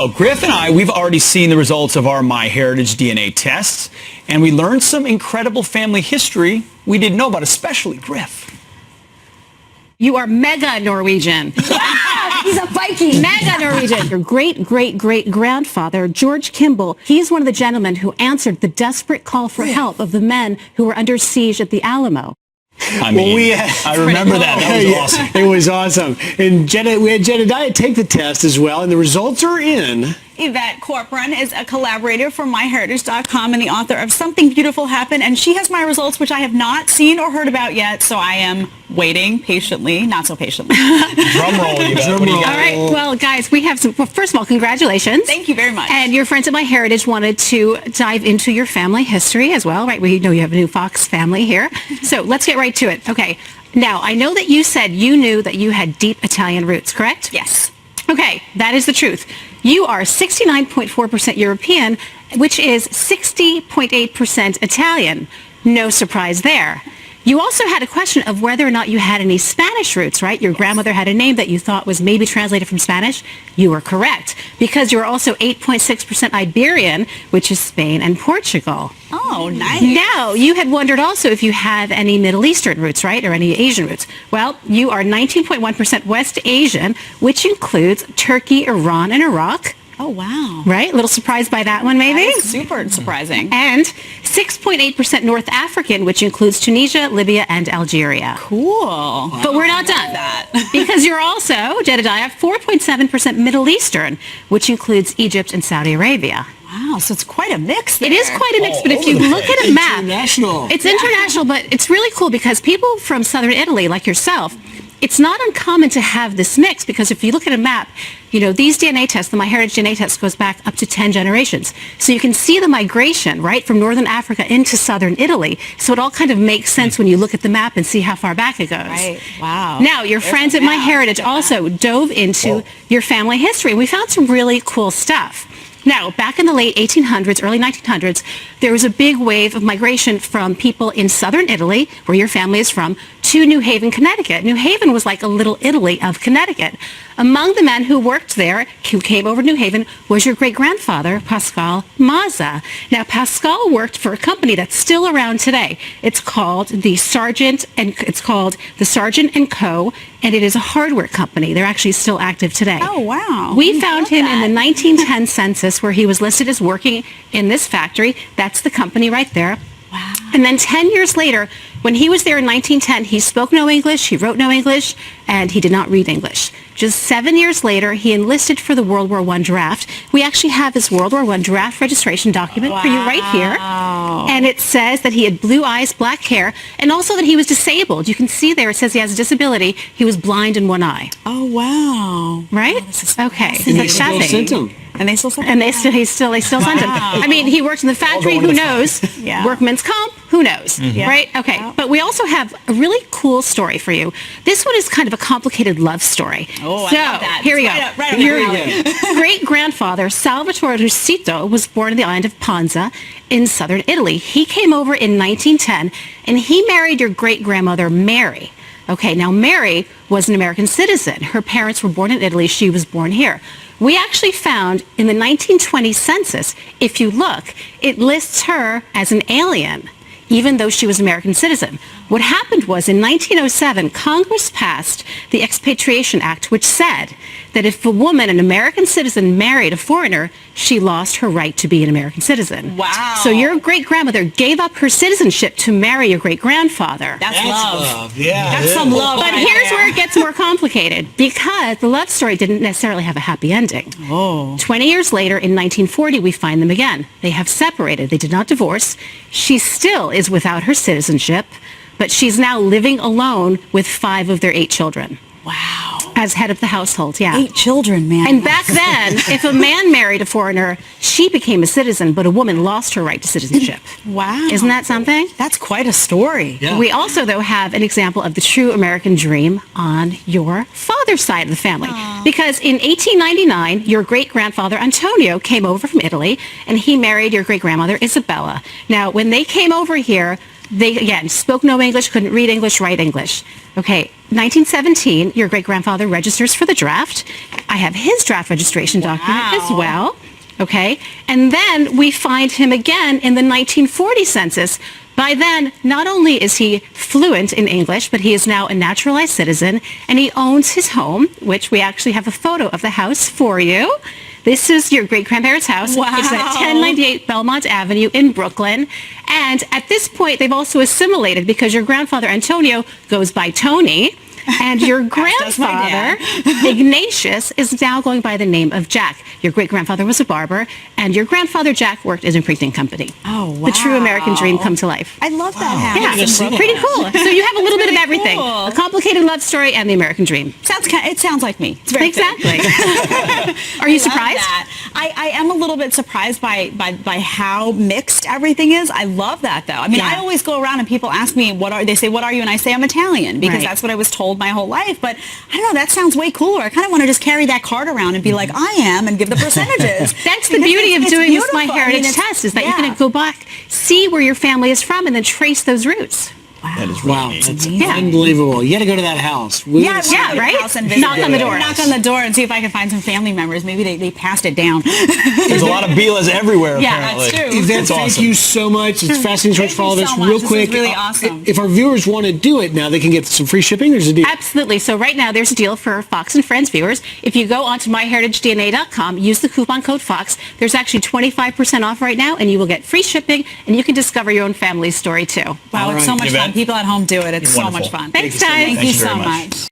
Well, Griff and I, we've already seen the results of our MyHeritage DNA tests, and we learned some incredible family history we didn't know about, especially Griff. You are mega Norwegian. He's a Viking. Mega Norwegian. Your great-great-great-grandfather, George Kimball, he's one of the gentlemen who answered the desperate call for help of the men who were under siege at the Alamo. I mean, I remember that. That was awesome. It was awesome. And we had Jedediah take the test as well, and the results are in. Yvette Corporon is a collaborator for MyHeritage.com and the author of Something Beautiful Happened, and she has my results, which I have not seen or heard about yet, so I am waiting patiently, not so patiently. Drum roll, Yvette. What do you got? All right, well, guys, we have some, well, first of all, congratulations. Thank you very much. And your friends at MyHeritage wanted to dive into your family history as well, right? We know you have a new Fox family here. So let's get right to it. Okay, now, I know that you said you knew that you had deep Italian roots, correct? Yes. Okay, that is the truth. You are 69.4% European, which is 60.8% Italian. No surprise there. You also had a question of whether or not you had any Spanish roots, right? Your grandmother had a name that you thought was maybe translated from Spanish. You were correct, because you're also 8.6% Iberian, which is Spain and Portugal. Oh, nice. Now, you had wondered also if you have any Middle Eastern roots, right, or any Asian roots. Well, you are 19.1% West Asian, which includes Turkey, Iran, and Iraq. Oh, wow. Right? A little surprised by that one, maybe? That is super surprising. And 6.8% North African, which includes Tunisia, Libya, and Algeria. Cool. But we're not done. Because you're also, Jedediah, 4.7% Middle Eastern, which includes Egypt and Saudi Arabia. Wow, so it's quite a mix there. It is quite a mix, but if you look at a map... International. It's international, but it's really cool because people from southern Italy, like yourself, it's not uncommon to have this mix, because if you look at a map, you know, these DNA tests, the MyHeritage DNA test goes back up to 10 generations. So you can see the migration, right, from northern Africa into southern Italy. So it all kind of makes sense when you look at the map and see how far back it goes. Right. Wow. Now, your friends at MyHeritage also dove into your family history. We found some really cool stuff. Now, back in the late 1800s, early 1900s, there was a big wave of migration from people in southern Italy, where your family is from, to New Haven, Connecticut. New Haven was like a little Italy of Connecticut. Among the men who worked there, who came over to New Haven, was your great-grandfather, Pascal Mazza. Now, Pascal worked for a company that's still around today. It's called the Sargent and Co., and it is a hardware company. They're actually still active today. Oh, wow. We found him in the 1910 census, where he was listed as working in this factory. That's the company right there. Wow. And then 10 years later, when he was there in 1910, he spoke no English, he wrote no English, and he did not read English. Just 7 years later, he enlisted for the World War I draft. We actually have his World War I draft registration document for you right here. And it says that he had blue eyes, black hair, and also that he was disabled. You can see there, it says he has a disability. He was blind in one eye. Oh, wow. Right? Okay. That's shocking. And they still sent him. And they still sent him. I mean, he worked in the factory, who knows? Workman's comp, who knows? Right? Okay. But we also have a really cool story for you. This one is kind of a complicated love story. Oh, so, I love that. Here we go. Right Your great-grandfather, Salvatore Rusito, was born in the island of Ponza in southern Italy. He came over in 1910, and he married your great-grandmother, Mary. Okay, now Mary was an American citizen. Her parents were born in Italy. She was born here. We actually found in the 1920 census, if you look, it lists her as an alien, even though she was an American citizen. What happened was, in 1907, Congress passed the Expatriation Act, which said that if a woman, an American citizen, married a foreigner, she lost her right to be an American citizen. Wow. So your great-grandmother gave up her citizenship to marry your great-grandfather. That's love. Yeah. That's some love. But here's where it gets more complicated, because the love story didn't necessarily have a happy ending. 20 years later, in 1940, we find them again. They have separated. They did not divorce. She still is without her citizenship, but she's now living alone with 5 of their 8 children. Wow. As head of the household, 8 children, man. And back then, if a man married a foreigner, she became a citizen, but a woman lost her right to citizenship. Wow. Isn't that something? That's quite a story. Yeah. We also, though, have an example of the true American dream on your father's side of the family. Because in 1899, your great-grandfather Antonio came over from Italy, and he married your great-grandmother Isabella. Now, when they came over here, They, again, spoke no English, couldn't read English, write English. Okay, 1917, your great-grandfather registers for the draft. I have his draft registration document as well. Okay, and then we find him again in the 1940 census. By then, not only is he fluent in English, but he is now a naturalized citizen, and he owns his home, which we actually have a photo of the house for you. This is your great-grandparents' house. Wow. It's at 1098 Belmont Avenue in Brooklyn. And at this point, they've also assimilated because your grandfather, Antonio, goes by Tony. And your grandfather, Ignatius, is now going by the name of Jack. Your great-grandfather was a barber, and your grandfather, Jack, worked in a printing company. Oh, wow. The true American dream come to life. I love that house. Yeah, it's pretty cool. So you have a little bit of really everything. cool. A complicated love story and the American dream. It sounds like me. It's very Exactly. Are you surprised? That. I am a little bit surprised by how mixed everything is. I love that, though. I mean, I always go around and people ask me, they say, what are you? And I say, I'm Italian, because that's what I was told my whole life. But I don't know, that sounds way cooler. I kind of want to just carry that card around and be like, I am, and give the percentages. That's the beauty of doing this MyHeritage test, is that you can go back, see where your family is from, and then trace those roots. That is really neat. That's unbelievable. You got to go to that house. Yeah, right? Knock on the door. Knock on the door and see if I can find some family members. Maybe they passed it down. There's a lot of Bilas everywhere, apparently. That's true. Yvette, thank you so much. It's fascinating to watch for all of us. Real quick, This is really awesome. If our viewers want to do it now, they can get some free shipping. There's a deal. Absolutely. So right now, there's a deal for Fox and Friends viewers. If you go onto myheritagedna.com, use the coupon code FOX, there's actually 25% off right now, and you will get free shipping, and you can discover your own family's story, too. Wow, it's so much fun. People at home do it. It's so Wonderful. much fun. Thanks, guys. Thank you Thank you so very much. much.